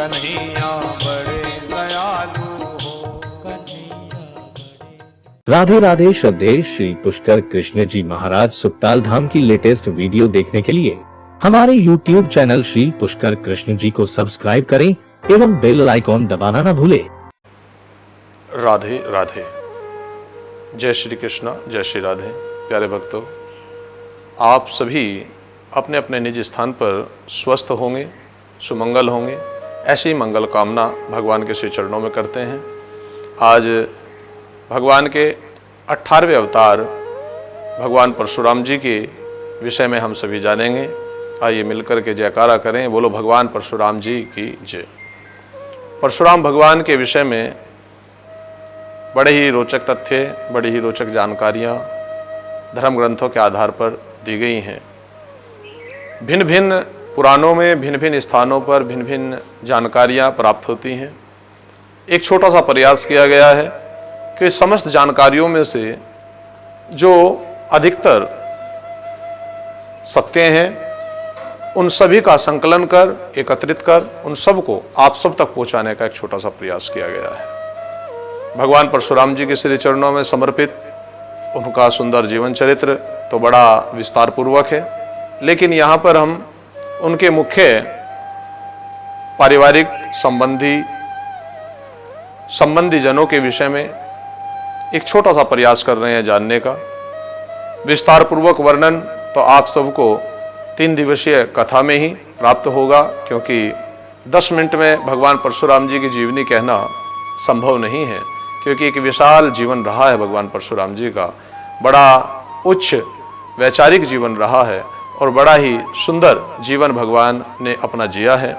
कन्हैया बड़े दयालु हो। राधे राधे। श्रद्धेय श्री पुष्कर कृष्ण जी महाराज सुखताल धाम की लेटेस्ट वीडियो देखने के लिए हमारे YouTube चैनल श्री पुष्कर कृष्ण जी को सब्सक्राइब करें एवं बेल आइकॉन दबाना न भूलें। राधे राधे। जय श्री कृष्ण, जय श्री राधे। प्यारे भक्तों, आप सभी अपने अपने निज स्थान पर स्वस्थ होंगे, सुमंगल होंगे, ऐसी मंगल कामना भगवान के श्री चरणों में करते हैं। आज भगवान के 18वें अवतार भगवान परशुराम जी के विषय में हम सभी जानेंगे। आइए मिलकर के जयकारा करें, बोलो भगवान परशुराम जी की जय। परशुराम भगवान के विषय में बड़े ही रोचक तथ्य, बड़ी ही रोचक जानकारियाँ धर्म ग्रंथों के आधार पर दी गई हैं। भिन्न भिन्न पुराणों में भिन्न भिन्न स्थानों पर भिन्न भिन्न जानकारियाँ प्राप्त होती हैं। एक छोटा सा प्रयास किया गया है कि समस्त जानकारियों में से जो अधिकतर सत्य हैं उन सभी का संकलन कर, एकत्रित कर, उन सब को आप सब तक पहुंचाने का एक छोटा सा प्रयास किया गया है। भगवान परशुराम जी के श्री चरणों में समर्पित उनका सुंदर जीवन चरित्र तो बड़ा विस्तार पूर्वक है, लेकिन यहाँ पर हम उनके मुख्य पारिवारिक संबंधी जनों के विषय में एक छोटा सा प्रयास कर रहे हैं जानने का। विस्तार पूर्वक वर्णन तो आप सबको 3 दिवसीय कथा में ही प्राप्त होगा, क्योंकि 10 मिनट में भगवान परशुराम जी की जीवनी कहना संभव नहीं है, क्योंकि एक विशाल जीवन रहा है भगवान परशुराम जी का। बड़ा उच्च वैचारिक जीवन रहा है और बड़ा ही सुंदर जीवन भगवान ने अपना जिया है।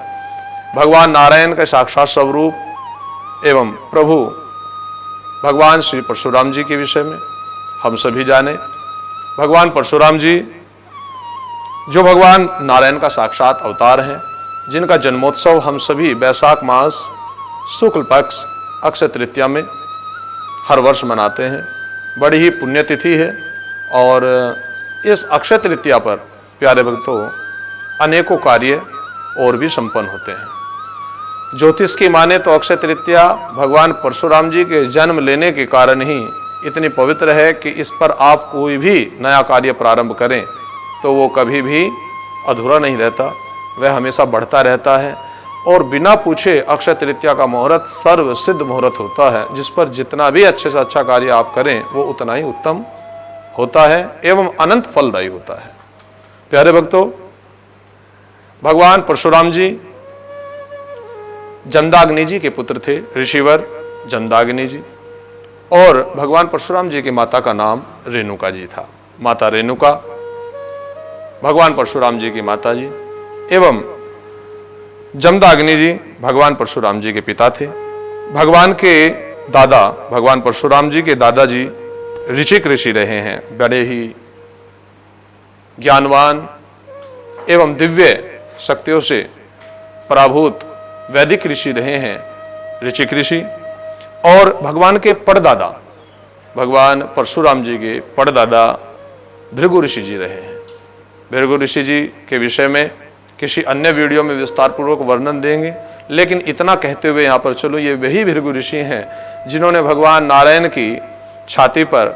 भगवान नारायण का साक्षात स्वरूप एवं प्रभु भगवान श्री परशुराम जी के विषय में हम सभी जाने। भगवान परशुराम जी जो भगवान नारायण का साक्षात अवतार हैं, जिनका जन्मोत्सव हम सभी वैशाख मास शुक्ल पक्ष अक्षय तृतीया में हर वर्ष मनाते हैं। बड़ी ही पुण्यतिथि है और इस अक्षय तृतीया पर प्यारे भक्तों अनेकों कार्य और भी संपन्न होते हैं। ज्योतिष की माने तो अक्षय तृतीया भगवान परशुराम जी के जन्म लेने के कारण ही इतनी पवित्र है कि इस पर आप कोई भी नया कार्य प्रारंभ करें तो वो कभी भी अधूरा नहीं रहता, वह हमेशा बढ़ता रहता है। और बिना पूछे अक्षय तृतीया का मुहूर्त सर्व सिद्ध मुहूर्त होता है, जिस पर जितना भी अच्छे से अच्छा कार्य आप करें वो उतना ही उत्तम होता है एवं अनंत फलदायी होता है। प्यारे भक्तों, भगवान परशुराम जी जमदाग्नि जी के पुत्र थे, ऋषिवर जमदाग्नि जी, और भगवान परशुराम जी की माता का नाम रेणुका जी था। माता रेणुका भगवान परशुराम जी की माता जी एवं जमदाग्नि जी भगवान परशुराम जी के पिता थे। भगवान के दादा, भगवान परशुराम जी के दादाजी ऋषिक ऋषि रहे हैं। बड़े ही ज्ञानवान एवं दिव्य शक्तियों से पराभूत वैदिक ऋषि रहे हैं, ऋषिक ऋषि। और भगवान के परदादा, भगवान परशुराम जी के परदादा भृगु ऋषि जी रहे हैं। भृगु ऋषि जी के विषय में किसी अन्य वीडियो में विस्तार पूर्वक वर्णन देंगे, लेकिन इतना कहते हुए यहाँ पर चलो, ये वही भृगु ऋषि हैं जिन्होंने भगवान नारायण की छाती पर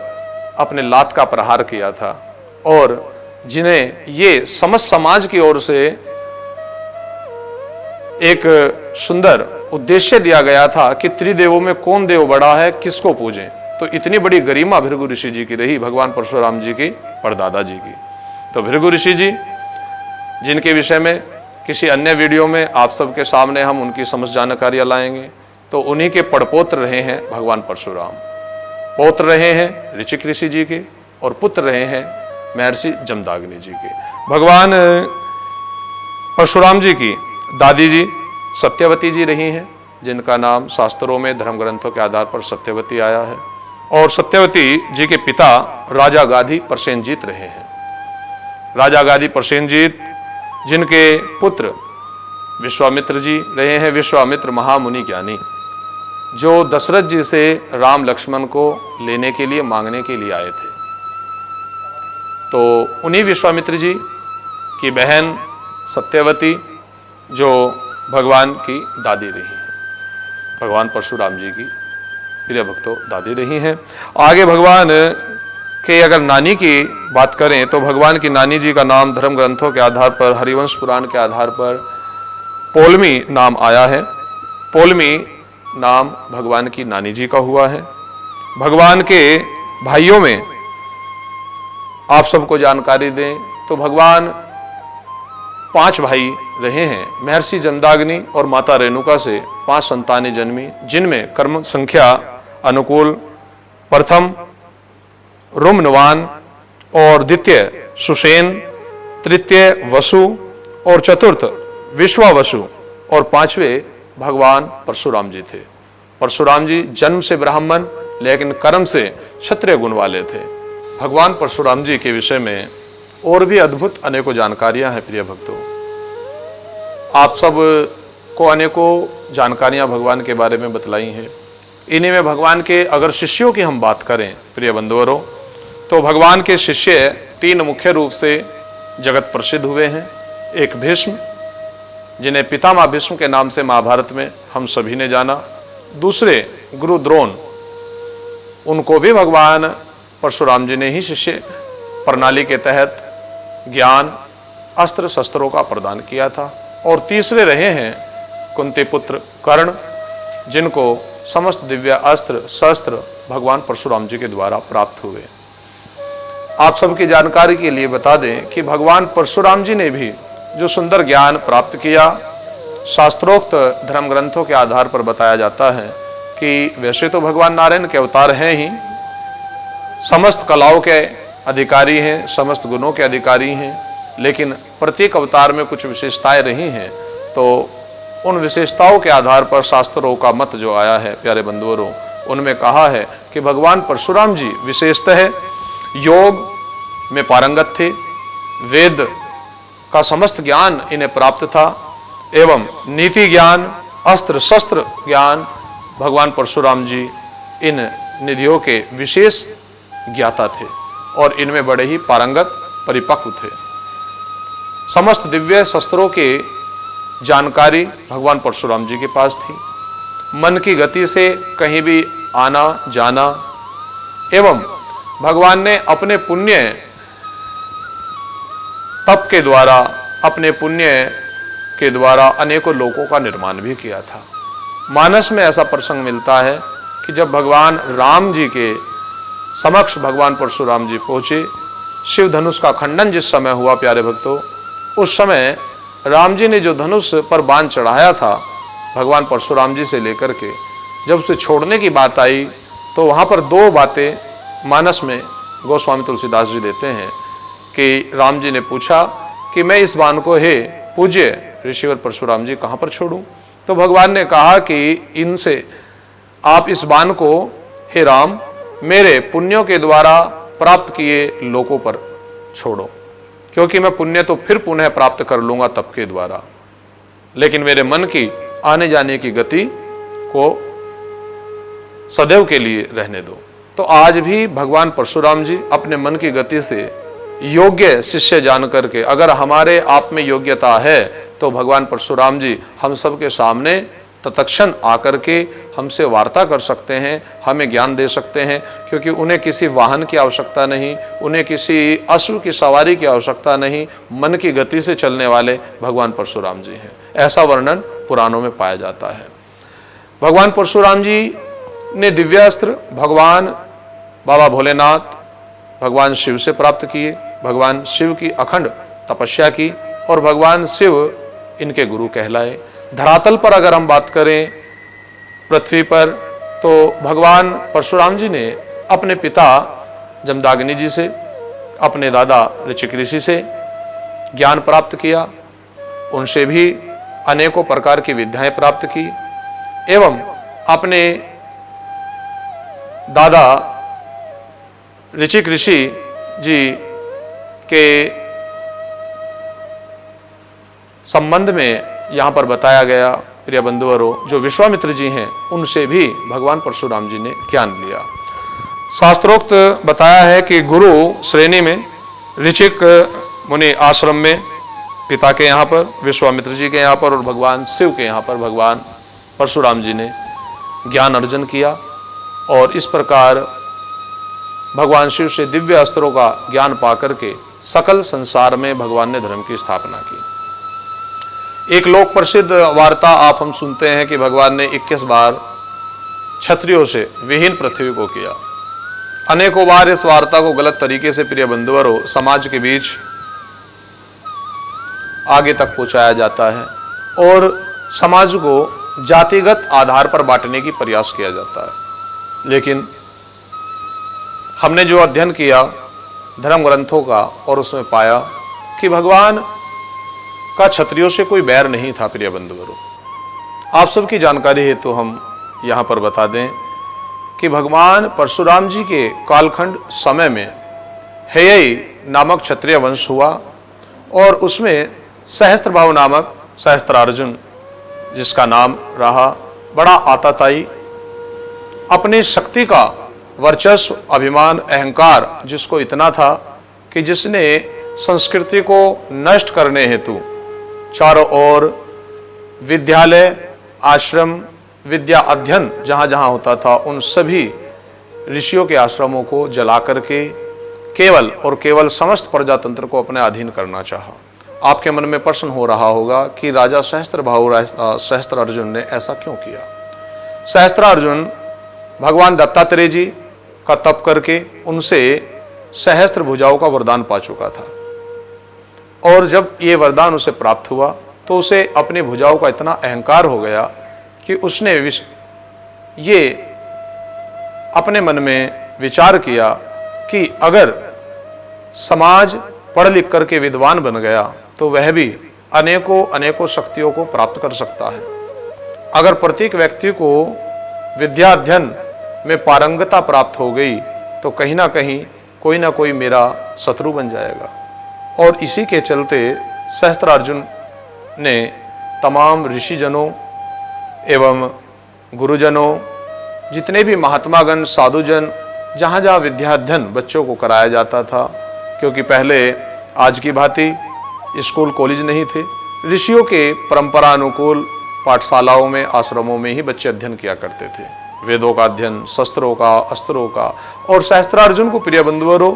अपने लात का प्रहार किया था और जिन्हें ये समस्त समाज की ओर से एक सुंदर उद्देश्य दिया गया था कि त्रिदेवों में कौन देव बड़ा है, किसको पूजें। तो इतनी बड़ी गरिमा भृगु ऋषि जी की रही, भगवान परशुराम जी की परदादा जी की। तो भृगु ऋषि जी जिनके विषय में किसी अन्य वीडियो में आप सबके सामने हम उनकी समस्त जानकारियां लाएंगे, तो उन्हीं के पड़पोत्र रहे हैं भगवान परशुराम। पौत्र रहे हैं ऋषिक ऋषि जी के और पुत्र रहे हैं महर्षि जमदाग्नि जी के। भगवान परशुराम जी की दादी जी सत्यवती जी रही हैं, जिनका नाम शास्त्रों में धर्म ग्रंथों के आधार पर सत्यवती आया है। और सत्यवती जी के पिता राजा गाधी प्रसेनजीत रहे हैं। राजा गाधी प्रसेनजीत जिनके पुत्र विश्वामित्र जी रहे हैं, विश्वामित्र महामुनि ज्ञानी, जो दशरथ जी से राम लक्ष्मण को लेने के लिए, मांगने के लिए आए थे। तो उन्हीं विश्वामित्र जी की बहन सत्यवती, जो भगवान की दादी रही हैं, भगवान परशुराम जी की प्रिय भक्तों दादी रही हैं। आगे भगवान के अगर नानी की बात करें तो भगवान की नानी जी का नाम धर्म ग्रंथों के आधार पर, हरिवंश पुराण के आधार पर पोलमी नाम आया है। पोलमी नाम भगवान की नानी जी का हुआ है। भगवान के भाइयों में आप सबको जानकारी दें तो भगवान 5 भाई रहे हैं। महर्षि जमदाग्नि और माता रेणुका से 5 संतानें जन्मी, जिनमें कर्म संख्या अनुकूल प्रथम रुम्नवान और द्वितीय सुसेन, तृतीय वसु और चतुर्थ विश्वावसु और 5वें भगवान परशुराम जी थे। परशुराम जी जन्म से ब्राह्मण लेकिन कर्म से क्षत्रिय गुण वाले थे। भगवान परशुराम जी के विषय में और भी अद्भुत अनेकों जानकारियां हैं प्रिय भक्तों। आप सब को अनेकों जानकारियां भगवान के बारे में बतलाई हैं। इन्हीं में भगवान के अगर शिष्यों की हम बात करें प्रिय बंधुवरों, तो भगवान के शिष्य 3 मुख्य रूप से जगत प्रसिद्ध हुए हैं। एक भीष्म, जिन्हें पितामह भीष्म के नाम से महाभारत में हम सभी ने जाना। दूसरे गुरु द्रोण, उनको भी भगवान परशुराम जी ने ही शिष्य प्रणाली के तहत ज्ञान अस्त्र शस्त्रों का प्रदान किया था। और तीसरे रहे हैं कुंती पुत्र कर्ण, जिनको समस्त दिव्य अस्त्र शस्त्र भगवान परशुराम जी के द्वारा प्राप्त हुए। आप सबकी जानकारी के लिए बता दें कि भगवान परशुराम जी ने भी जो सुंदर ज्ञान प्राप्त किया, शास्त्रोक्त धर्म ग्रंथों के आधार पर बताया जाता है कि वैसे तो भगवान नारायण के अवतार हैं ही, समस्त कलाओं के अधिकारी हैं, समस्त गुणों के अधिकारी हैं, लेकिन प्रत्येक अवतार में कुछ विशेषताएं रही हैं। तो उन विशेषताओं के आधार पर शास्त्रों का मत जो आया है प्यारे बंधुओं, उनमें कहा है कि भगवान परशुराम जी विशेषतः योग में पारंगत थे, वेद का समस्त ज्ञान इन्हें प्राप्त था एवं नीति ज्ञान अस्त्र शस्त्र ज्ञान भगवान परशुराम जी इन निधियों के विशेष ज्ञाता थे और इनमें बड़े ही पारंगत परिपक्व थे। समस्त दिव्य शस्त्रों की जानकारी भगवान परशुराम जी के पास थी। मन की गति से कहीं भी आना जाना एवं भगवान ने अपने पुण्य तप के द्वारा, अपने पुण्य के द्वारा अनेकों लोकों का निर्माण भी किया था। मानस में ऐसा प्रसंग मिलता है कि जब भगवान राम जी के समक्ष भगवान परशुराम जी पहुंचे, शिव धनुष का खंडन जिस समय हुआ प्यारे भक्तों, उस समय राम जी ने जो धनुष पर बाण चढ़ाया था भगवान परशुराम जी से लेकर के, जब उसे छोड़ने की बात आई तो वहां पर 2 बातें मानस में गोस्वामी तुलसीदास जी देते हैं कि राम जी ने पूछा कि मैं इस बाण को हे पूज्य ऋषिवर परशुराम जी कहां पर छोड़ूं? तो भगवान ने कहा कि इनसे आप इस बाण को हे राम मेरे पुण्यों के द्वारा प्राप्त किए लोकों पर छोड़ो, क्योंकि मैं पुण्य तो फिर पुनः प्राप्त कर लूंगा तप के द्वारा, लेकिन मेरे मन की आने जाने की गति को सदैव के लिए रहने दो। तो आज भी भगवान परशुराम जी अपने मन की गति से योग्य शिष्य जान करके, अगर हमारे आप में योग्यता है तो भगवान परशुराम जी हम सब के सामने तत्क्षण आकर के हमसे वार्ता कर सकते हैं, हमें ज्ञान दे सकते हैं, क्योंकि उन्हें किसी वाहन की आवश्यकता नहीं, उन्हें किसी अश्व की सवारी की आवश्यकता नहीं, मन की गति से चलने वाले भगवान परशुराम जी हैं। ऐसा वर्णन पुराणों में पाया जाता है। भगवान परशुराम जी ने दिव्य अस्त्र भगवान बाबा भोलेनाथ भगवान शिव से प्राप्त किए, भगवान शिव की अखंड तपस्या की और भगवान शिव इनके गुरु कहलाए। धरातल पर अगर हम बात करें पृथ्वी पर, तो भगवान परशुराम जी ने अपने पिता जमदाग्नि जी से, अपने दादा ऋचिक ऋषि से ज्ञान प्राप्त किया, उनसे भी अनेकों प्रकार की विद्याएं प्राप्त की एवं अपने दादा ऋचिक ऋषि जी के संबंध में यहाँ पर बताया गया प्रिय बंधुवरों, जो विश्वामित्र जी हैं उनसे भी भगवान परशुराम जी ने ज्ञान लिया। शास्त्रोक्त बताया है कि गुरु श्रेणी में ऋचिक मुनि आश्रम में पिता के यहाँ पर, विश्वामित्र जी के यहाँ पर और भगवान शिव के यहाँ पर भगवान परशुराम जी ने ज्ञान अर्जन किया। और इस प्रकार भगवान शिव से दिव्य अस्त्रों का ज्ञान पाकर के सकल संसार में भगवान ने धर्म की स्थापना की। एक लोक प्रसिद्ध वार्ता आप हम सुनते हैं कि भगवान ने 21 बार क्षत्रियों से विहीन पृथ्वी को किया। अनेकों बार इस वार्ता को गलत तरीके से प्रिय बंधुवरों समाज के बीच आगे तक पहुंचाया जाता है और समाज को जातिगत आधार पर बांटने की प्रयास किया जाता है। लेकिन हमने जो अध्ययन किया धर्म ग्रंथों का और उसमें पाया कि भगवान का क्षत्रियों से कोई बैर नहीं था। प्रिय बंधुवरों, आप सबकी जानकारी है तो हम यहाँ पर बता दें कि भगवान परशुराम जी के कालखंड समय में हेयई नामक क्षत्रिय वंश हुआ और उसमें सहस्त्रभाव नामक सहस्त्रार्जुन, जिसका नाम रहा, बड़ा आताताई, अपनी शक्ति का वर्चस्व, अभिमान, अहंकार जिसको इतना था कि जिसने संस्कृति को नष्ट करने हेतु चारों ओर विद्यालय, आश्रम, विद्या अध्ययन जहां जहां होता था उन सभी ऋषियों के आश्रमों को जला करके केवल और केवल समस्त प्रजातंत्र को अपने अधीन करना चाहा। आपके मन में प्रश्न हो रहा होगा कि राजा सहस्त्रार्जुन ने ऐसा क्यों किया। सहस्त्रार्जुन भगवान दत्तात्रेय जी का तप करके उनसे सहस्त्र भुजाओं का वरदान पा चुका था और जब ये वरदान उसे प्राप्त हुआ तो उसे अपनी भुजाओं का इतना अहंकार हो गया कि उसने ये अपने मन में विचार किया कि अगर समाज पढ़ लिख करके विद्वान बन गया तो वह भी अनेकों शक्तियों को प्राप्त कर सकता है। अगर प्रत्येक व्यक्ति को विद्या अध्ययन में पारंगता प्राप्त हो गई तो कहीं ना कहीं कोई ना कोई मेरा शत्रु बन जाएगा। और इसी के चलते सहस्त्रार्जुन ने तमाम ऋषिजनों एवं गुरुजनों, जितने भी महात्मागण, साधुजन, जहाँ जहाँ विद्याध्ययन बच्चों को कराया जाता था, क्योंकि पहले आज की भांति स्कूल कॉलेज नहीं थे, ऋषियों के परंपरा अनुकूल पाठशालाओं में, आश्रमों में ही बच्चे अध्ययन किया करते थे। वेदों का अध्ययन, शस्त्रों का, अस्त्रों का। और सहस्त्रार्जुन को प्रिय बंधुवरों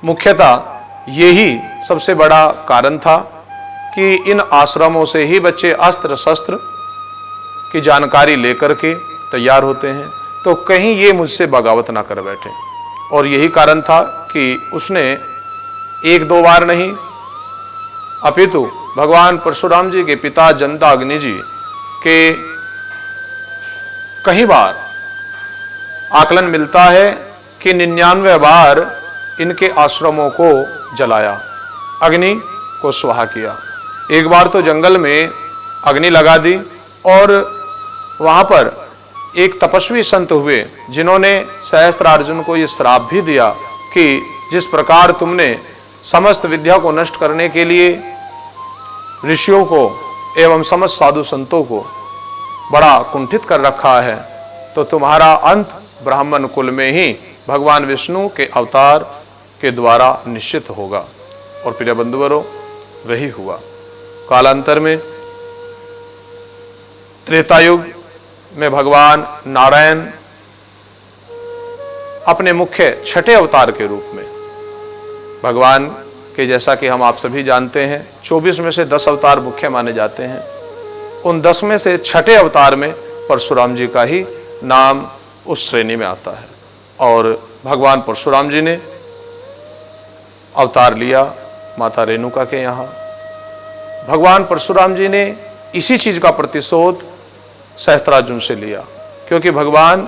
मुख्यतः यही सबसे बड़ा कारण था कि इन आश्रमों से ही बच्चे अस्त्र शस्त्र की जानकारी लेकर के तैयार होते हैं, तो कहीं ये मुझसे बगावत ना कर बैठे। और यही कारण था कि उसने एक दो बार नहीं अपितु भगवान परशुराम जी के पिता जमदग्नि जी के कई बार आकलन मिलता है कि 99 बार इनके आश्रमों को जलाया, अग्नि को स्वाहा किया। एक बार तो जंगल में अग्नि लगा दी और वहां पर एक तपस्वी संत हुए जिन्होंने सहस्त्रार्जुन को यह श्राप भी दिया कि जिस प्रकार तुमने समस्त विद्या को नष्ट करने के लिए ऋषियों को एवं समस्त साधु संतों को बड़ा कुंठित कर रखा है, तो तुम्हारा अंत ब्राह्मण कुल में ही भगवान विष्णु के अवतार के द्वारा निश्चित होगा। और प्रिय बंधुवरों, वही हुआ। कालांतर में त्रेता युग में भगवान नारायण अपने मुख्य छठे अवतार के रूप में, भगवान के जैसा कि हम आप सभी जानते हैं 24 में से 10 अवतार मुख्य माने जाते हैं, उन 10 में से छठे अवतार में परशुराम जी का ही नाम उस श्रेणी में आता है। और भगवान परशुराम जी ने अवतार लिया माता रेणुका के यहाँ। भगवान परशुराम जी ने इसी चीज का प्रतिशोध सहस्त्रार्जुन से लिया, क्योंकि भगवान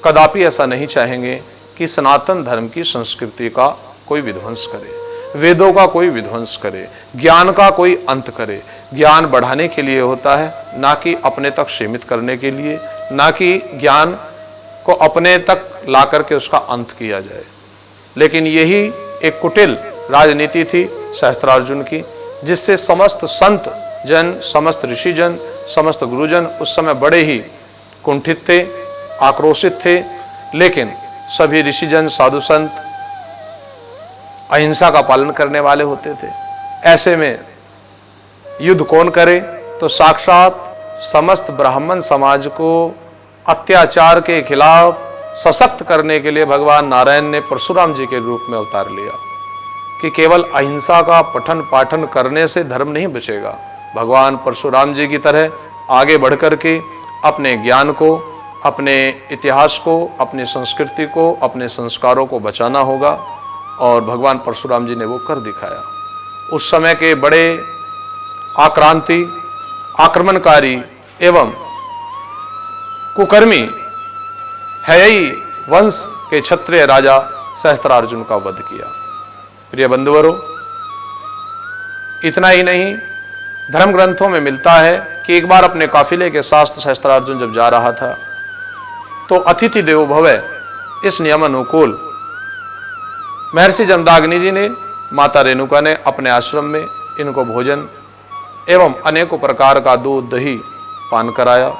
कदापि ऐसा नहीं चाहेंगे कि सनातन धर्म की संस्कृति का कोई विध्वंस करे, वेदों का कोई विध्वंस करे, ज्ञान का कोई अंत करे। ज्ञान बढ़ाने के लिए होता है, ना कि अपने तक सीमित करने के लिए, ना कि ज्ञान को अपने तक ला करके उसका अंत किया जाए। लेकिन यही एक कुटिल राजनीति थी सहस्त्रार्जुन की, जिससे समस्त संत जन, समस्त ऋषिजन, समस्त गुरुजन उस समय बड़े ही कुंठित थे, आक्रोशित थे। लेकिन सभी ऋषिजन, साधु संत अहिंसा का पालन करने वाले होते थे। ऐसे में युद्ध कौन करे? तो साक्षात समस्त ब्राह्मण समाज को अत्याचार के खिलाफ सशक्त करने के लिए भगवान नारायण ने परशुराम जी के रूप में अवतार लिया कि केवल अहिंसा का पठन पाठन करने से धर्म नहीं बचेगा। भगवान परशुराम जी की तरह आगे बढ़ करके अपने ज्ञान को, अपने इतिहास को, अपनी संस्कृति को, अपने संस्कारों को बचाना होगा। और भगवान परशुराम जी ने वो कर दिखाया। उस समय के बड़े आक्रांति, आक्रमणकारी एवं कुकर्मी हैयी वंश के क्षत्रिय राजा सहस्त्रार्जुन का वध किया। प्रिय बंधुवरों, इतना ही नहीं, धर्म ग्रंथों में मिलता है कि एक बार अपने काफिले के साथ सहस्त्रार्जुन जब जा रहा था तो अतिथि देवो भव इस नियम अनुकूल महर्षि जमदाग्नि जी ने, माता रेणुका ने अपने आश्रम में इनको भोजन एवं अनेकों प्रकार का दूध दही पान कराया।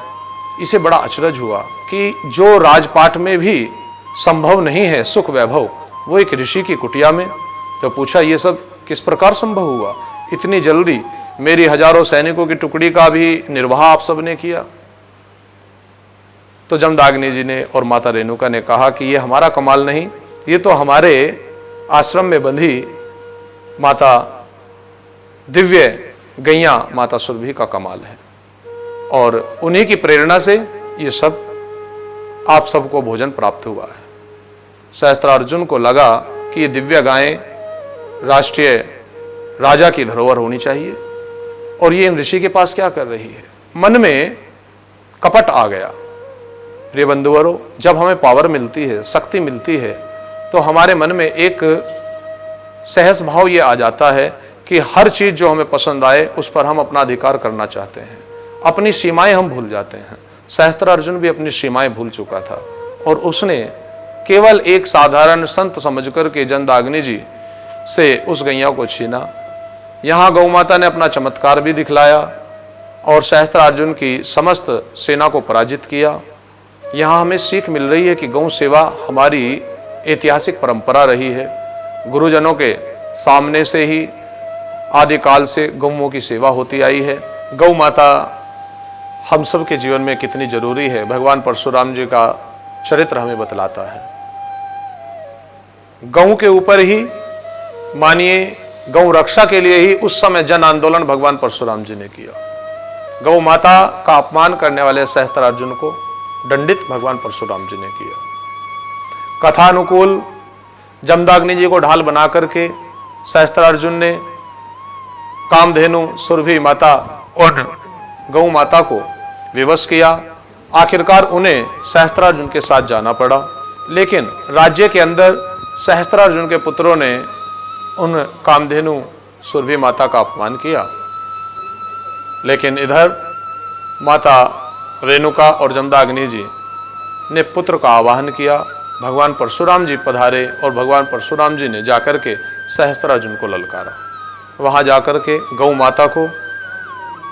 इसे बड़ा अचरज हुआ कि जो राजपाट में भी संभव नहीं है सुख वैभव, वो एक ऋषि की कुटिया में। तो पूछा, ये सब किस प्रकार संभव हुआ? इतनी जल्दी मेरी हजारों सैनिकों की टुकड़ी का भी निर्वाह आप सबने किया। तो जमदाग्नि जी ने और माता रेणुका ने कहा कि ये हमारा कमाल नहीं, ये तो हमारे आश्रम में बंधी माता दिव्य गैया माता सुरभि का कमाल है, और उन्हीं की प्रेरणा से ये सब आप सबको भोजन प्राप्त हुआ है। सहस्त्रार्जुन को लगा कि ये दिव्य गायें राष्ट्रीय राजा की धरोहर होनी चाहिए, और ये इन ऋषि के पास क्या कर रही है? मन में कपट आ गया। प्रिय बंधुवरों, जब हमें पावर मिलती है, शक्ति मिलती है, तो हमारे मन में एक सहज भाव ये आ जाता है कि हर चीज जो हमें पसंद आए उस पर हम अपना अधिकार करना चाहते हैं, अपनी सीमाएं हम भूल जाते हैं। सहस्त्रार्जुन भी अपनी सीमाएं भूल चुका था, और उसने केवल एक साधारण संत समझकर के जमदाग्नि जी से उस गैया को छीना। यहाँ गौ माता ने अपना चमत्कार भी दिखलाया और सहस्त्रार्जुन की समस्त सेना को पराजित किया। यहाँ हमें सीख मिल रही है कि गौ सेवा हमारी ऐतिहासिक परंपरा रही है। गुरुजनों के सामने से ही आदिकाल से गौओं की सेवा होती आई है। गौ माता हम सब के जीवन में कितनी जरूरी है, भगवान परशुराम जी का चरित्र हमें बतलाता है। गौ के ऊपर ही, मानिए गौ रक्षा के लिए ही उस समय जन आंदोलन भगवान परशुराम जी ने किया। गौ माता का अपमान करने वाले सहस्त्रार्जुन को दंडित भगवान परशुराम जी ने किया। कथानुकूल जमदाग्नि जी को ढाल बना करके सहस्त्रार्जुन ने कामधेनु सुरभि माता और गौ माता को विवश किया। आखिरकार उन्हें सहस्त्रार्जुन के साथ जाना पड़ा, लेकिन राज्य के अंदर सहस्त्रार्जुन के पुत्रों ने उन कामधेनु सुरभि माता का अपमान किया। लेकिन इधर माता रेणुका और जमदाग्नि जी ने पुत्र का आवाहन किया। भगवान परशुराम जी पधारे और भगवान परशुराम जी ने जाकर के सहस्त्रार्जुन को ललकारा। वहां जाकर के गौ माता को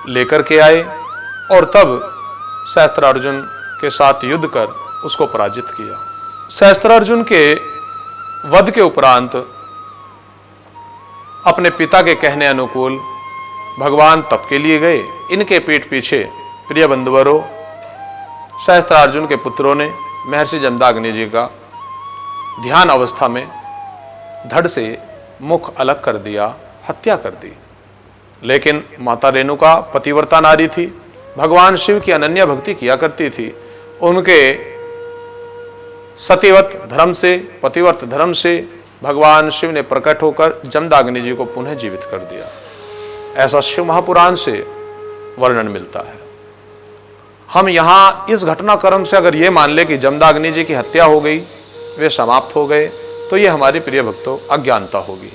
लेकर के आए और तब सहस्त्रार्जुन के साथ युद्ध कर उसको पराजित किया। सहस्त्रार्जुन के वध के उपरांत अपने पिता के कहने अनुकूल भगवान तप के लिए गए। इनके पीठ पीछे, प्रिय बंधुवरों, सहस्त्रार्जुन के पुत्रों ने महर्षि जमदाग्नि जी का ध्यान अवस्था में धड़ से मुख अलग कर दिया, हत्या कर दी। लेकिन माता रेणुका पतिव्रता नारी थी, भगवान शिव की अनन्य भक्ति किया करती थी। उनके सतीवत धर्म से, पतिव्रत धर्म से भगवान शिव ने प्रकट होकर जमदाग्नि जी को पुनः जीवित कर दिया। ऐसा शिव महापुराण से वर्णन मिलता है। हम यहाँ इस घटनाक्रम से अगर ये मान ले कि जमदाग्नि जी की हत्या हो गई, वे समाप्त हो गए, तो ये हमारे प्रिय भक्तों अज्ञानता होगी।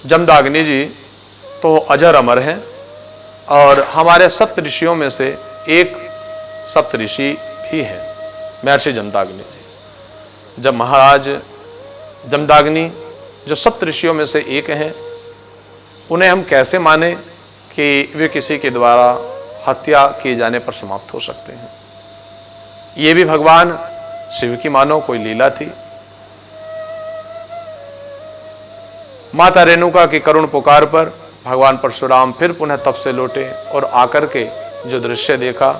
जमदाग्नि जी तो अजर अमर हैं और हमारे सप्त ऋषियों में से एक सप्त ऋषि ही हैं, महर्षि जमदाग्नि जी। जब महाराज जमदाग्नि जो सप्त ऋषियों में से एक हैं, उन्हें हम कैसे माने कि वे किसी के द्वारा हत्या किए जाने पर समाप्त हो सकते हैं? ये भी भगवान शिव की मानो कोई लीला थी। माता रेणुका की करुण पुकार पर भगवान परशुराम फिर पुनः तप से लौटे और आकर के जो दृश्य देखा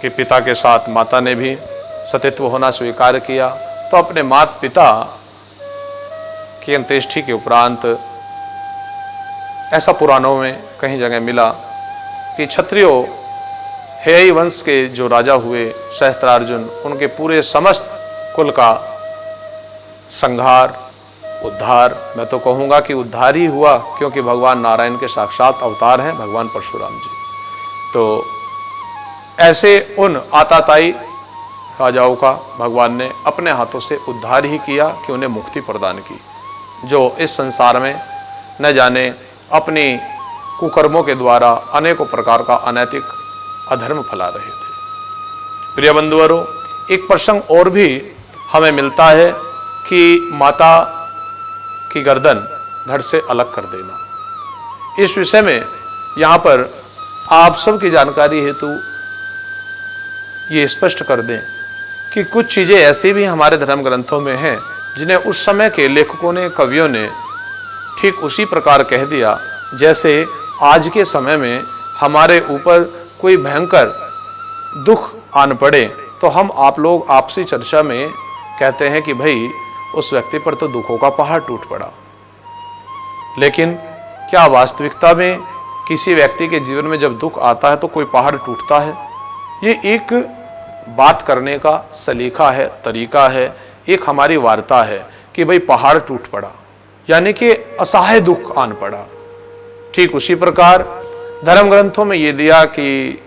कि पिता के साथ माता ने भी सतीत्व होना स्वीकार किया, तो अपने माता पिता की अंत्येष्टि के उपरांत ऐसा पुराणों में कहीं जगह मिला कि क्षत्रियों हेय वंश के जो राजा हुए सहस्त्रार्जुन, उनके पूरे समस्त कुल का संहार उद्धार, मैं तो कहूंगा कि उद्धार ही हुआ, क्योंकि भगवान नारायण के साक्षात अवतार हैं भगवान परशुराम जी। तो ऐसे उन आताताई राजाओं का भगवान ने अपने हाथों से उद्धार ही किया कि उन्हें मुक्ति प्रदान की, जो इस संसार में न जाने अपनी कुकर्मों के द्वारा अनेकों प्रकार का अनैतिक अधर्म फैला रहे थे। प्रिय बंधुवरों, एक प्रसंग और भी हमें मिलता है कि माता की गर्दन धड़ से अलग कर देना। इस विषय में यहाँ पर आप सबकी जानकारी हेतु ये स्पष्ट कर दें कि कुछ चीजें ऐसी भी हमारे धर्म ग्रंथों में हैं जिन्हें उस समय के लेखकों ने, कवियों ने ठीक उसी प्रकार कह दिया जैसे आज के समय में हमारे ऊपर कोई भयंकर दुख आन पड़े तो हम आप लोग आपसी चर्चा में कहते हैं कि भाई उस व्यक्ति पर तो दुखों का पहाड़ टूट पड़ा। लेकिन क्या वास्तविकता में किसी व्यक्ति के जीवन में जब दुख आता है तो कोई पहाड़ टूटता है? ये एक बात करने का सलीका है, तरीका है, एक हमारी वार्ता है कि भाई पहाड़ टूट पड़ा, यानी कि असहाय दुख आन पड़ा। ठीक उसी प्रकार धर्म ग्रंथों में ये दिया कि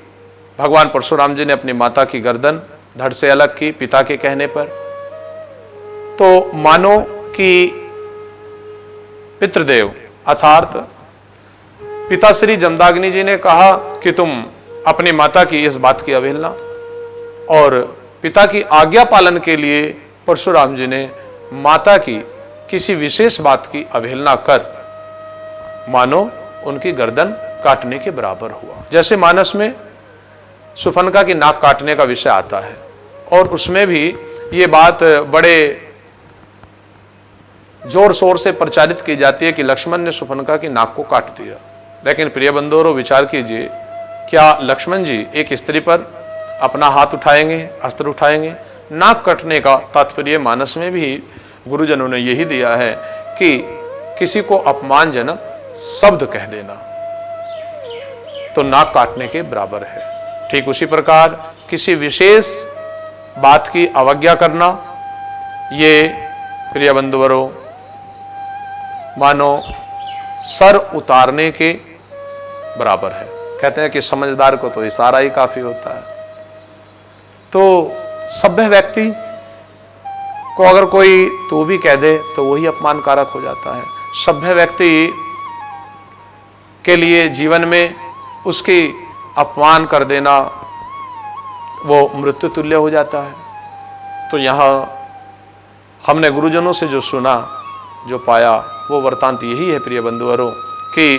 भगवान परशुराम जी ने अपनी माता की गर्दन धड़ से अलग की पिता के कहने पर, तो मानो कि पितृदेव अर्थात पिता श्री जमदाग्नि जी ने कहा कि तुम अपनी माता की इस बात की अवहेलना, और पिता की आज्ञा पालन के लिए परशुराम जी ने माता की किसी विशेष बात की अवहेलना कर मानो उनकी गर्दन काटने के बराबर हुआ। जैसे मानस में सुफनका की नाक काटने का विषय आता है और उसमें भी ये बात बड़े जोर शोर से प्रचारित की जाती है कि लक्ष्मण ने सुफनका की नाक को काट दिया। लेकिन प्रिय बंधुओं, विचार कीजिए, क्या लक्ष्मण जी एक स्त्री पर अपना हाथ उठाएंगे, अस्त्र उठाएंगे? नाक कटने का तात्पर्य मानस में भी गुरुजनों ने यही दिया है कि किसी को अपमानजनक शब्द कह देना तो नाक काटने के बराबर है। ठीक उसी प्रकार किसी विशेष बात की अवज्ञा करना, ये प्रिय बंधुवरों मानो सर उतारने के बराबर है। कहते हैं कि समझदार को तो इशारा ही काफी होता है। तो सभ्य व्यक्ति को अगर कोई तो भी कह दे तो वही अपमानकारक हो जाता है। सभ्य व्यक्ति के लिए जीवन में उसकी अपमान कर देना वो मृत्यु तुल्य हो जाता है। तो यहाँ हमने गुरुजनों से जो सुना, जो पाया, वो वृत्तांत यही है प्रिय बंधुवरों कि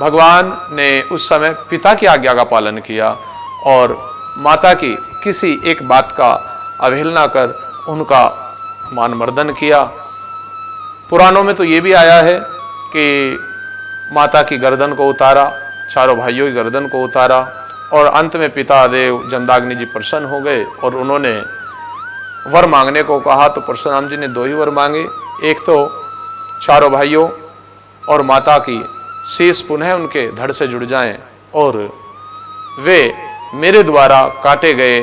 भगवान ने उस समय पिता की आज्ञा का पालन किया और माता की किसी एक बात का अवहेलना कर उनका मानमर्दन किया। पुराणों में तो ये भी आया है कि माता की गर्दन को उतारा, चारों भाइयों की गर्दन को उतारा और अंत में पिता देव जमदाग्नि जी प्रसन्न हो गए और उन्होंने वर मांगने को कहा। तो परशुराम जी ने दो ही वर मांगे, एक तो चारों भाइयों और माता की शीश पुनः उनके धड़ से जुड़ जाएं और वे मेरे द्वारा काटे गए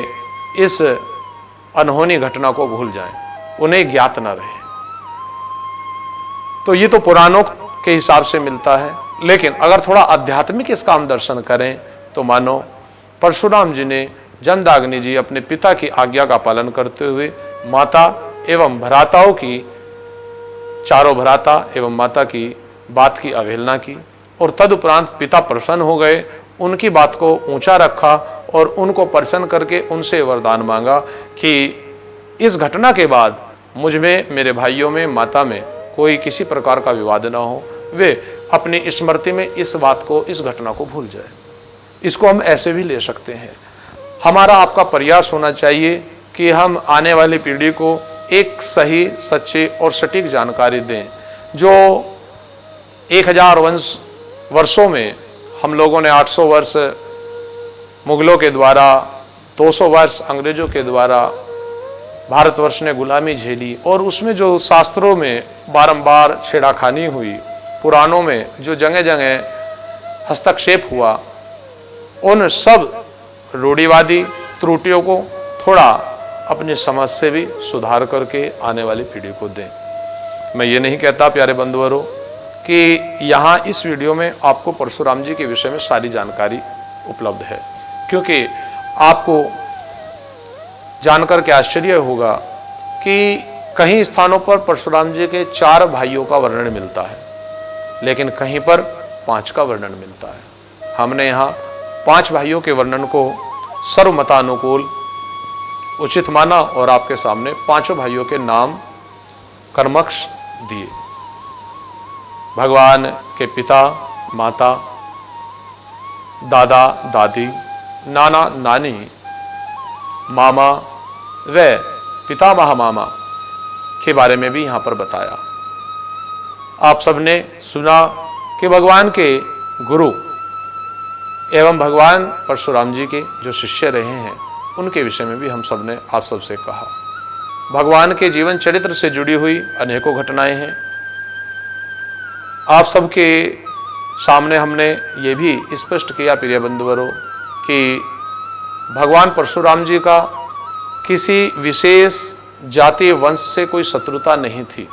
इस अनहोनी घटना को भूल जाएं, उन्हें ज्ञात न रहे। तो ये तो पुराणों के हिसाब से मिलता है, लेकिन अगर थोड़ा आध्यात्मिक इसका हम दर्शन करें तो मानो परशुराम जी ने जमदाग्नि जी अपने पिता की आज्ञा का पालन करते हुए माता एवं भ्राताओं की, चारों भ्राता एवं माता की बात की अवहेलना की और तदुपरांत पिता प्रसन्न हो गए, उनकी बात को ऊंचा रखा और उनको प्रसन्न करके उनसे वरदान मांगा कि इस घटना के बाद मुझ में, मेरे भाइयों में, माता में कोई किसी प्रकार का विवाद ना हो, वे अपनी स्मृति में इस बात को, इस घटना को भूल जाए। इसको हम ऐसे भी ले सकते हैं। हमारा आपका प्रयास होना चाहिए कि हम आने वाली पीढ़ी को एक सही, सच्ची और सटीक जानकारी दें। जो 1000 वर्ष वर्षों में हम लोगों ने 800 वर्ष मुगलों के द्वारा, 200 वर्ष अंग्रेजों के द्वारा भारतवर्ष ने गुलामी झेली, और उसमें जो शास्त्रों में बारंबार छेड़खानी हुई, पुराणों में जो जगह जगह हस्तक्षेप हुआ, उन सब रूढ़िवादी त्रुटियों को थोड़ा अपनी समझ से भी सुधार करके आने वाली पीढ़ी को दें। मैं ये नहीं कहता प्यारे बंधुवरों कि यहाँ इस वीडियो में आपको परशुराम जी के विषय में सारी जानकारी उपलब्ध है, क्योंकि आपको जानकर के आश्चर्य होगा कि कहीं स्थानों पर परशुराम जी के 4 भाइयों का वर्णन मिलता है, लेकिन कहीं पर 5 का वर्णन मिलता है। हमने यहाँ 5 भाइयों के वर्णन को सर्वमतानुकूल उचित माना और आपके सामने 5 भाइयों के नाम कर्मक्ष दिए। भगवान के पिता, माता, दादा, दादी, नाना, नानी, मामा व पितामह मामा के बारे में भी यहाँ पर बताया। आप सबने सुना कि भगवान के गुरु एवं भगवान परशुराम जी के जो शिष्य रहे हैं उनके विषय में भी हम सबने आप सबसे कहा। भगवान के जीवन चरित्र से जुड़ी हुई अनेकों घटनाएं हैं। आप सबके सामने हमने ये भी स्पष्ट किया प्रिय बंधुवरों कि भगवान परशुराम जी का किसी विशेष जाति वंश से कोई शत्रुता नहीं थी।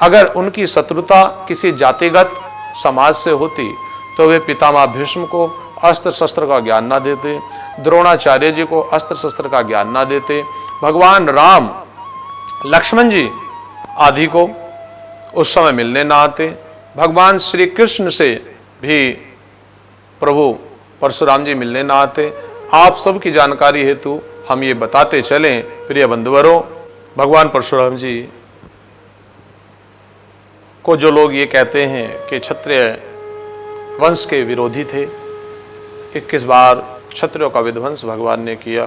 अगर उनकी शत्रुता किसी जातिगत समाज से होती तो वे पितामह भीष्म को अस्त्र शस्त्र का ज्ञान ना देते, द्रोणाचार्य जी को अस्त्र शस्त्र का ज्ञान ना देते, भगवान राम, लक्ष्मण जी आदि को उस समय मिलने ना आते, भगवान श्री कृष्ण से भी प्रभु परशुराम जी मिलने ना आते। आप सब की जानकारी हेतु हम ये बताते चलें प्रिय बंधुवरों, भगवान परशुराम जी को जो लोग ये कहते हैं कि क्षत्रिय वंश के विरोधी थे, 21 बार क्षत्रियों का विध्वंस भगवान ने किया,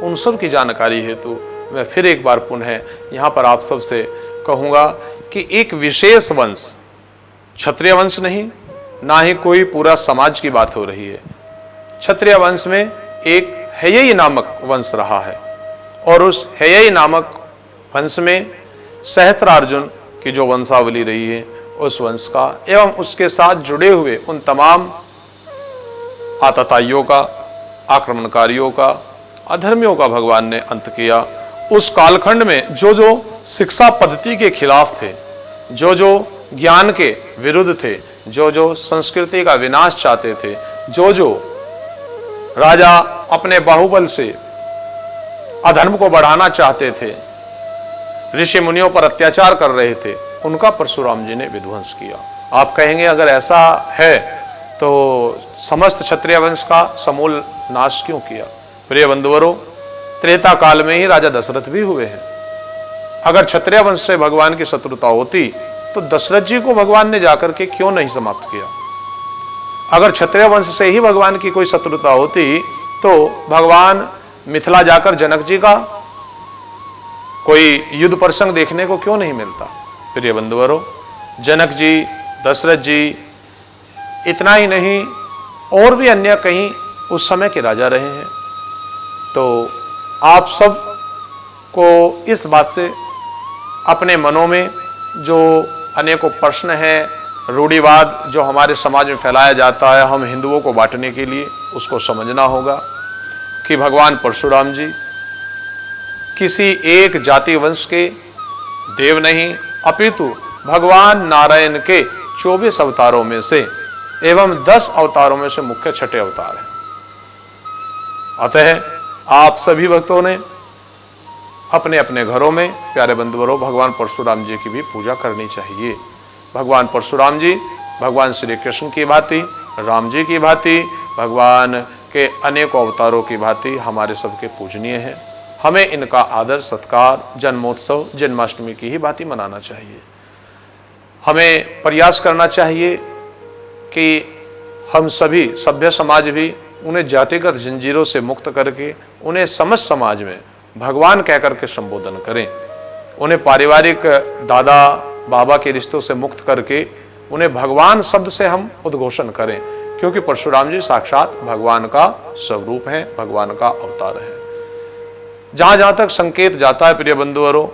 उन सब की जानकारी हेतु मैं फिर एक बार पुनः यहाँ पर आप सब से कहूँगा कि एक विशेष वंश, क्षत्रिय वंश नहीं, ना ही कोई पूरा समाज की बात हो रही है। क्षत्रिय वंश में एक हेयई नामक वंश रहा है और उस हेयई नामक वंश में सहस्त्रार्जुन की जो वंशावली रही है उस वंश का एवं उसके साथ जुड़े हुए उन तमाम आतताइयों का, आक्रमणकारियों का, अधर्मियों का भगवान ने अंत किया। उस कालखंड में जो जो शिक्षा पद्धति के खिलाफ थे, जो जो ज्ञान के विरुद्ध थे, जो जो संस्कृति का विनाश चाहते थे, जो जो राजा अपने बाहुबल से अधर्म को बढ़ाना चाहते थे, ऋषि मुनियों पर अत्याचार कर रहे थे, उनका परशुराम जी ने विध्वंस किया। आप कहेंगे अगर ऐसा है तो समस्त क्षत्रिय वंश का समूल नाश क्यों किया? प्रिय बंधुवरों, त्रेता काल में ही राजा दशरथ भी हुए हैं। अगर क्षत्रिय वंश से भगवान की शत्रुता होती तो दशरथ जी को भगवान ने जाकर के क्यों नहीं समाप्त किया? अगर क्षत्रिय वंश से ही भगवान की कोई शत्रुता होती तो भगवान मिथिला जाकर जनक जी का कोई युद्ध प्रसंग देखने को क्यों नहीं मिलता? प्रिय बंधुवरों, जनक जी, दशरथ जी, इतना ही नहीं और भी अन्य कहीं उस समय के राजा रहे हैं। तो आप सब को इस बात से अपने मनों में जो अनेकों प्रश्न हैं, रूढ़िवाद जो हमारे समाज में फैलाया जाता है हम हिंदुओं को बांटने के लिए, उसको समझना होगा कि भगवान परशुराम जी किसी एक जाति वंश के देव नहीं, अपितु भगवान नारायण के 24 अवतारों में से एवं 10 अवतारों में से मुख्य छठे अवतार हैं। अतः आप सभी भक्तों ने अपने अपने घरों में प्यारे बंधुवरों भगवान परशुराम जी की भी पूजा करनी चाहिए। भगवान परशुराम जी भगवान श्री कृष्ण की भांति, राम जी की भांति, भगवान के अनेकों अवतारों की भांति हमारे सबके पूजनीय हैं। हमें इनका आदर सत्कार जन्मोत्सव, जन्माष्टमी की ही भांति मनाना चाहिए। हमें प्रयास करना चाहिए कि हम सभी सभ्य समाज भी उन्हें जातिगत जंजीरों से मुक्त करके उन्हें समस्त समाज में भगवान कहकर के संबोधन करें। उन्हें पारिवारिक दादा बाबा के रिश्तों से मुक्त करके उन्हें भगवान शब्द से हम उद्घोषण करें, क्योंकि परशुराम जी साक्षात भगवान का स्वरूप है, भगवान का अवतार है। जहां जहां तक संकेत जाता है प्रिय बंधुवरों,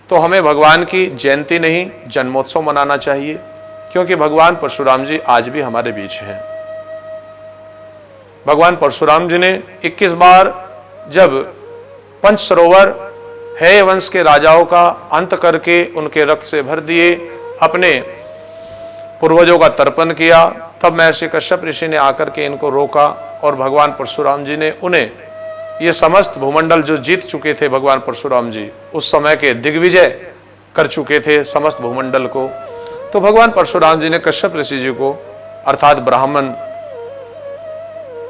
तो हमें भगवान की जयंती नहीं जन्मोत्सव मनाना चाहिए, क्योंकि भगवान परशुराम जी आज भी हमारे बीच हैं। भगवान परशुराम जी ने 21 बार जब पंच सरोवर है वंश के राजाओं का अंत करके उनके रक्त से भर दिए, अपने पूर्वजों का तर्पण किया, तब महर्षि कश्यप ऋषि ने आकर के इनको रोका और भगवान परशुराम जी ने उन्हें ये समस्त भूमंडल जो जीत चुके थे, भगवान परशुराम जी उस समय के दिग्विजय कर चुके थे समस्त भूमंडल को, तो भगवान परशुराम जी ने कश्यप ऋषि जी को, अर्थात ब्राह्मण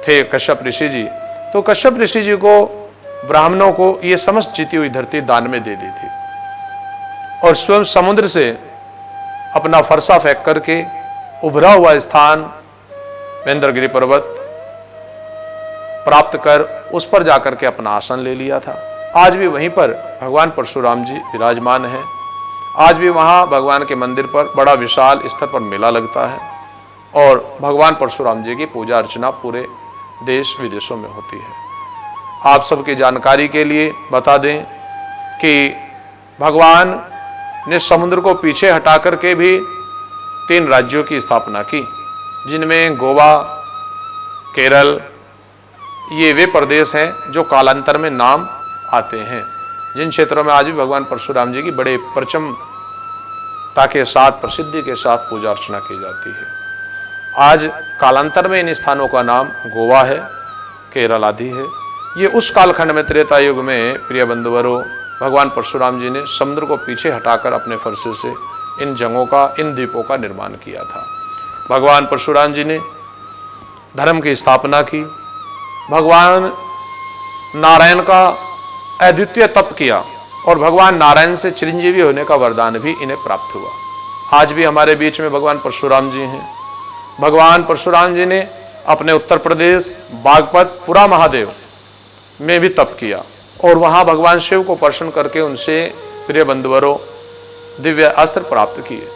थे कश्यप ऋषि जी, तो कश्यप ऋषि जी को, ब्राह्मणों को ये समस्त जीती हुई धरती दान में दे दी थी और स्वयं समुद्र से अपना फरसा फेंक करके उभरा हुआ स्थान महेंद्रगिरी पर्वत प्राप्त कर उस पर जाकर के अपना आसन ले लिया था। आज भी वहीं पर भगवान परशुराम जी विराजमान हैं। आज भी वहां भगवान के मंदिर पर बड़ा विशाल स्तर पर मेला लगता है और भगवान परशुराम जी की पूजा अर्चना पूरे देश विदेशों में होती है। आप सबकी जानकारी के लिए बता दें कि भगवान ने समुद्र को पीछे हटा करके भी 3 राज्यों की स्थापना की, जिनमें गोवा, केरल, ये वे प्रदेश हैं जो कालांतर में नाम आते हैं, जिन क्षेत्रों में आज भी भगवान परशुराम जी की बड़े परचमता के साथ, प्रसिद्धि के साथ पूजा अर्चना की जाती है। आज कालांतर में इन स्थानों का नाम गोवा है, केरल आदि है। ये उस कालखंड में, त्रेता युग में प्रिय बंधुवरों, भगवान परशुराम जी ने समुद्र को पीछे हटाकर अपने फरसे से इन जगहों का, इन द्वीपों का निर्माण किया था। भगवान परशुराम जी ने धर्म की स्थापना की, भगवान नारायण का अद्वितीय तप किया और भगवान नारायण से चिरंजीवी होने का वरदान भी इन्हें प्राप्त हुआ। आज भी हमारे बीच में भगवान परशुराम जी हैं। भगवान परशुराम जी ने अपने उत्तर प्रदेश बागपत पुरा महादेव में भी तप किया और वहां भगवान शिव को प्रसन्न करके उनसे प्रिय बंधुवरों दिव्य अस्त्र प्राप्त किए।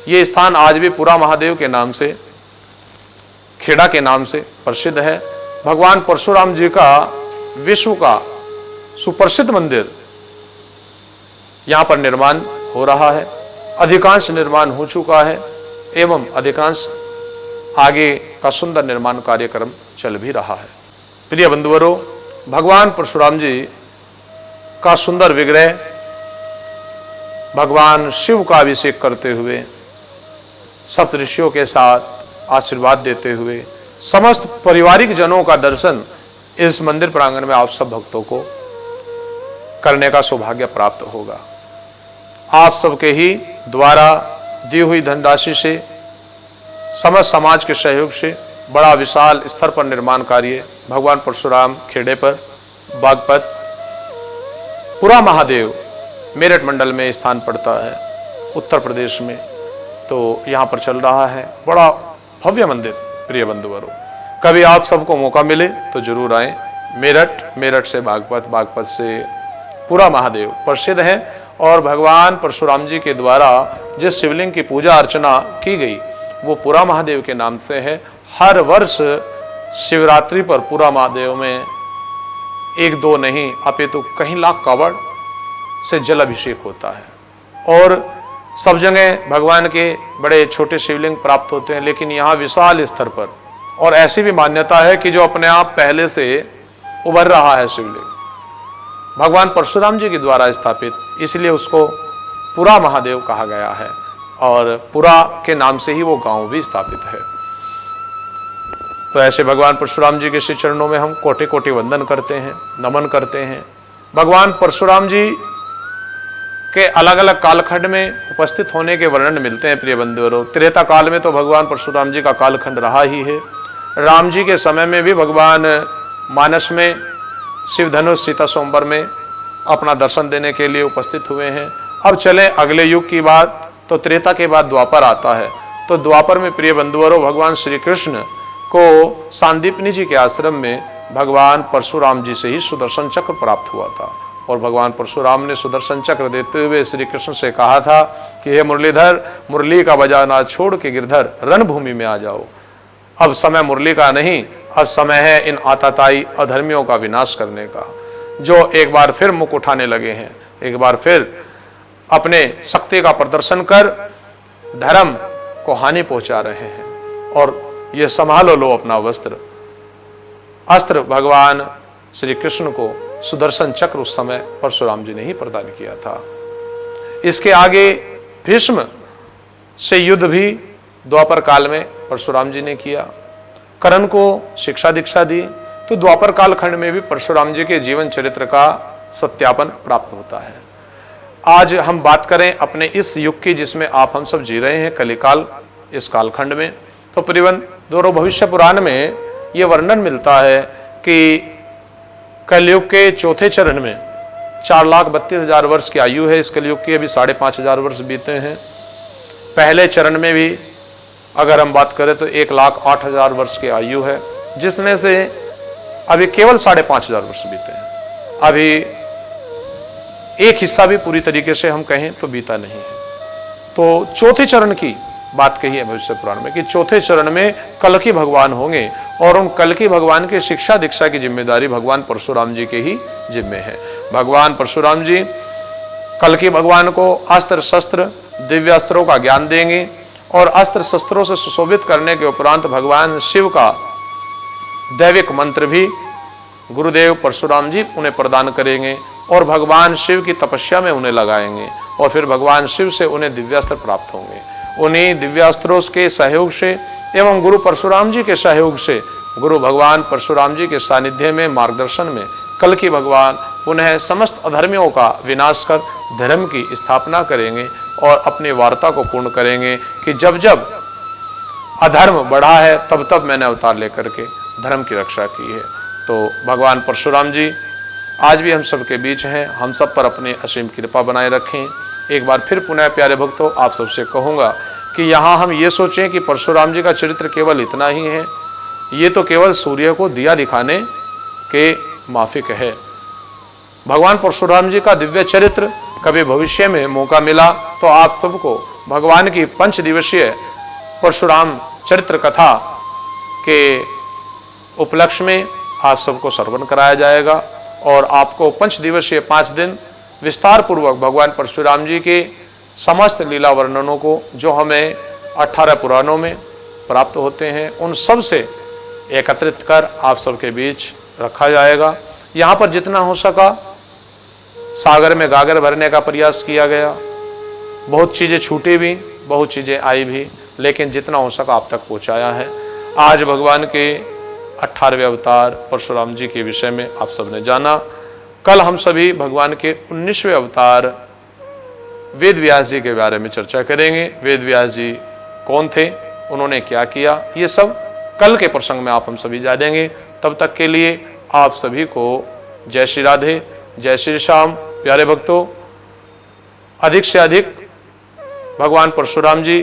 ये स्थान आज भी पुरा महादेव के नाम से, खेड़ा के नाम से प्रसिद्ध है। भगवान परशुराम जी का विश्व का सुप्रसिद्ध मंदिर यहां पर निर्माण हो रहा है, अधिकांश निर्माण हो चुका है एवं अधिकांश आगे का सुंदर निर्माण कार्यक्रम चल भी रहा है। प्रिय बंधुवरों, भगवान परशुराम जी का सुंदर विग्रह भगवान शिव का अभिषेक करते हुए, सप्तऋषियों के साथ आशीर्वाद देते हुए, समस्त पारिवारिक जनों का दर्शन इस मंदिर प्रांगण में आप सब भक्तों को करने का सौभाग्य प्राप्त होगा। आप सबके ही द्वारा दी हुई धनराशि से, समस्त समाज के सहयोग से बड़ा विशाल स्तर पर निर्माण कार्य भगवान परशुराम खेड़े पर बागपत पुरा महादेव मेरठ मंडल में स्थान पड़ता है उत्तर प्रदेश में, तो यहाँ पर चल रहा है बड़ा भव्य मंदिर। प्रिय बंधुवरों, कभी आप सबको मौका मिले तो जरूर आए। मेरठ से बागपत, बागपत से पुरा महादेव प्रसिद्ध है और भगवान परशुराम जी के द्वारा जिस शिवलिंग की पूजा अर्चना की गई वो पुरा महादेव के नाम से है। हर वर्ष शिवरात्रि पर पुरा महादेव में 1-2 नहीं अपितु कहीं लाख कावड़ से जल अभिषेक होता है और सब जगह भगवान के बड़े छोटे शिवलिंग प्राप्त होते हैं, लेकिन यहाँ विशाल स्तर पर, और ऐसी भी मान्यता है कि जो अपने आप पहले से उभर रहा है शिवलिंग भगवान परशुराम जी के द्वारा स्थापित, इसलिए उसको पुरा महादेव कहा गया है और पुरा के नाम से ही वो गांव भी स्थापित है। तो ऐसे भगवान परशुराम जी के श्री चरणों में हम कोटि कोटि वंदन करते हैं, नमन करते हैं। भगवान परशुराम जी के अलग अलग कालखंड में उपस्थित होने के वर्णन मिलते हैं। प्रिय बंधुओं, त्रेता काल में तो भगवान परशुराम जी का कालखंड रहा ही है। राम जी के समय में भी भगवान मानस में शिव धनुष सीता स्वयंवर में अपना दर्शन देने के लिए उपस्थित हुए हैं। अब चले अगले युग की बात, तो त्रेता के बाद द्वापर आता है। तो द्वापर में प्रिय बंधुओं भगवान श्री कृष्ण को सांदीपनी जी के आश्रम में भगवान परशुराम जी से ही सुदर्शन चक्र प्राप्त हुआ था और भगवान परशुराम ने सुदर्शन चक्र देते हुए श्री कृष्ण से कहा था कि हे मुरलीधर, मुरली का बजाना छोड़ के गिरधर रणभूमि में आ जाओ। अब समय मुरली का नहीं, अब समय है इन आताताई अधर्मियों का विनाश करने का, जो एक बार फिर मुख उठाने लगे हैं, एक बार फिर अपने शक्ति का प्रदर्शन कर धर्म को हानि पहुंचा रहे हैं। और ये संभालो लो अपना वस्त्र। अस्त्र भगवान श्री कृष्ण को सुदर्शन चक्र उस समय परशुराम जी ने ही प्रदान किया था। इसके आगे भीष्म से युद्ध भी द्वापर काल में परशुराम जी ने किया, कर्ण को शिक्षा दीक्षा दी। तो द्वापर काल खंड में भी परशुराम जी के जीवन चरित्र का सत्यापन प्राप्त होता है। आज हम बात करें अपने इस युग की, जिसमें आप हम सब जी रहे हैं, कलिकाल, इस कालखंड में, तो परिवन दोनों भविष्य पुराण में यह वर्णन मिलता है कि कलयुग के चौथे चरण में 4,32,000 वर्ष की आयु है इस कलयुग की, अभी 5,500 वर्ष बीते हैं। पहले चरण में भी अगर हम बात करें तो 1,08,000 वर्ष की आयु है, जिसमें से अभी केवल 5,500 वर्ष बीते हैं। अभी एक हिस्सा भी पूरी तरीके से हम कहें तो बीता नहीं है। तो चौथे चरण की बात कही है भविष्य पुराण में कि चौथे चरण में कल्कि भगवान होंगे, और उन कल्कि भगवान की शिक्षा दीक्षा की जिम्मेदारी भगवान परशुराम जी के ही जिम्मे है। भगवान परशुराम जी कल्कि भगवान को अस्त्र शस्त्र दिव्य अस्त्रों का ज्ञान देंगे, और अस्त्र शस्त्रों से सुशोभित करने के उपरांत भगवान शिव का दैविक मंत्र भी गुरुदेव परशुराम जी उन्हें प्रदान करेंगे, और भगवान शिव की तपस्या में उन्हें लगाएंगे, और फिर भगवान शिव से उन्हें दिव्यास्त्र प्राप्त होंगे। उन्हीं दिव्यास्त्रों के सहयोग से एवं गुरु परशुराम जी के सहयोग से, गुरु भगवान परशुराम जी के सानिध्य में, मार्गदर्शन में, कल्कि भगवान पुनः समस्त अधर्मियों का विनाश कर धर्म की स्थापना करेंगे, और अपनी वार्ता को पूर्ण करेंगे कि जब जब अधर्म बढ़ा है तब तब मैंने अवतार लेकर के धर्म की रक्षा की है। तो भगवान परशुराम जी आज भी हम सबके बीच हैं, हम सब पर अपनी असीम कृपा बनाए रखें। एक बार फिर पुनः प्यारे भक्तों, आप सबसे कहूँगा कि यहाँ हम ये सोचें कि परशुराम जी का चरित्र केवल इतना ही है, ये तो केवल सूर्य को दिया दिखाने के माफिक है। भगवान परशुराम जी का दिव्य चरित्र कभी भविष्य में मौका मिला तो आप सबको भगवान की 5 दिवसीय परशुराम चरित्र कथा के उपलक्ष्य में आप सबको श्रवण कराया जाएगा, और आपको 5 दिवसीय 5 दिन विस्तार पूर्वक भगवान परशुराम जी के समस्त लीला वर्णनों को, जो हमें 18 पुराणों में प्राप्त होते हैं, उन सब से एकत्रित कर आप सबके बीच रखा जाएगा। यहाँ पर जितना हो सका सागर में गागर भरने का प्रयास किया गया। बहुत चीज़ें छूटी भी, बहुत चीज़ें आई भी, लेकिन जितना हो सका आप तक पहुँचाया है। आज भगवान के 18वें अवतार परशुराम जी के विषय में आप सबने जाना। कल हम सभी भगवान के 19वें अवतार वेद व्यास जी के बारे में चर्चा करेंगे। वेद व्यास जी कौन थे, उन्होंने क्या किया, ये सब कल के प्रसंग में आप हम सभी जानेंगे। तब तक के लिए आप सभी को जय श्री राधे, जय श्री श्याम। प्यारे भक्तों, अधिक से अधिक भगवान परशुराम जी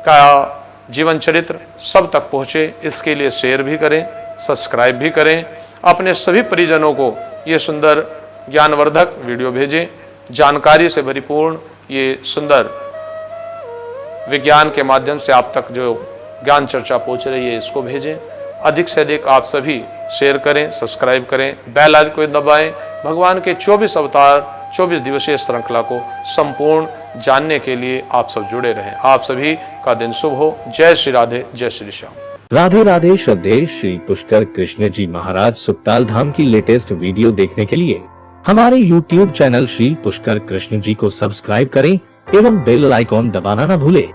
का जीवन चरित्र सब तक पहुँचे, इसके लिए शेयर भी करें, सब्सक्राइब भी करें। अपने सभी परिजनों को ये सुंदर ज्ञानवर्धक वीडियो भेजें। जानकारी से भरिपूर्ण ये सुंदर विज्ञान के माध्यम से आप तक जो ज्ञान चर्चा पहुँच रही है, इसको भेजें। अधिक से अधिक आप सभी शेयर करें, सब्सक्राइब करें, बेल आइकन को दबाएं। भगवान के 24 अवतार 24 दिवसीय श्रृंखला को संपूर्ण जानने के लिए आप सब जुड़े रहें। आप सभी का दिन शुभ हो। जय श्री राधे, जय श्री श्याम। राधे राधे। श्रद्धेय श्री पुष्कर कृष्ण जी महाराज सुक्ताल धाम की लेटेस्ट वीडियो देखने के लिए हमारे YouTube चैनल श्री पुष्कर कृष्ण जी को सब्सक्राइब करें एवं बेल आइकॉन दबाना न भूलें।